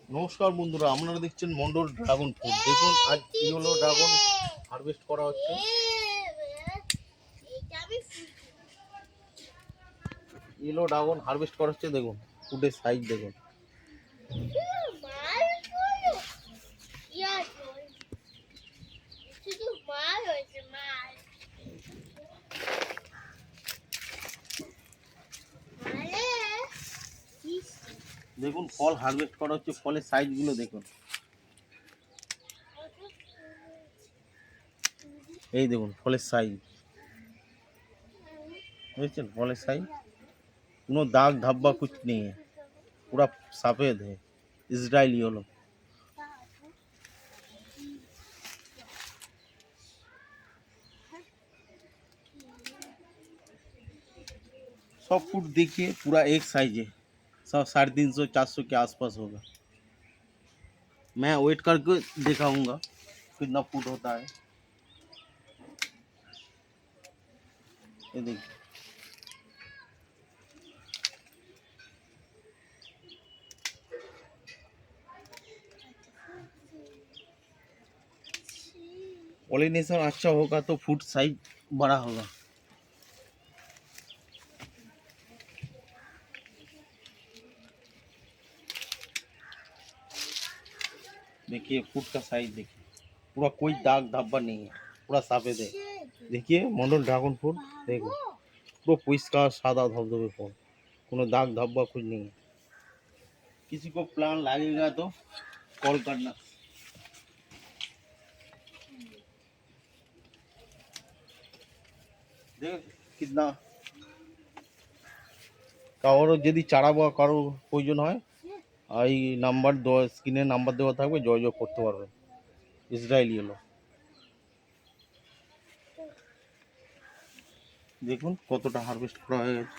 নমস্কার বন্ধুরা, আপনারা দেখছেন মন্ডল ড্রাগন ফ্রুট। দেখুন আজ ইয়েলো ড্রাগন হারভেস্ট করা হচ্ছে। ইয়েলো ড্রাগন হারভেস্ট করা হচ্ছে। দেখুন ফুটের সাইজ দেখুন। দেখুন ফল হারভেস্ট করা হচ্ছে, ফলের সাইজগুলো দেখুন। এই দেখুন ফলের সাইজ, বুঝছেন? फल साइज কোনো दाग धब्बा कुछ नहीं है, पूरा सफ़ेद है। Israel yellow. सब फूट देखिए पूरा एक साइज है, सब 350-400 के आसपास होगा। मैं वेट करके दिखाऊंगा कितना फूट होता है। ये देखिए पॉलिनेशन अच्छा होगा तो फूट साइज बड़ा होगा। देखिए फूट का साइज देखिए, पूरा कोई दाग धब्बा नहीं है, पूरा सफेद है। देखिए मंडल ड्रैगन फ्रूट देखो, पूरा परिष्कार सादा धबधबे फल, कोनो दाग धब्बा कुछ नहीं है। किसी को प्लान लगेगा तो कॉल करना। देख कितना কারোর যদি চারা বা কারো প্রয়োজন হয়, এই নাম্বার স্ক্রিনে নাম্বার দেওয়া থাকবে, যোগাযোগ করতে পারবেন। ইসরায়েল ইয়েলো দেখুন কতটা হারভেস্ট করা হয়ে গেছে।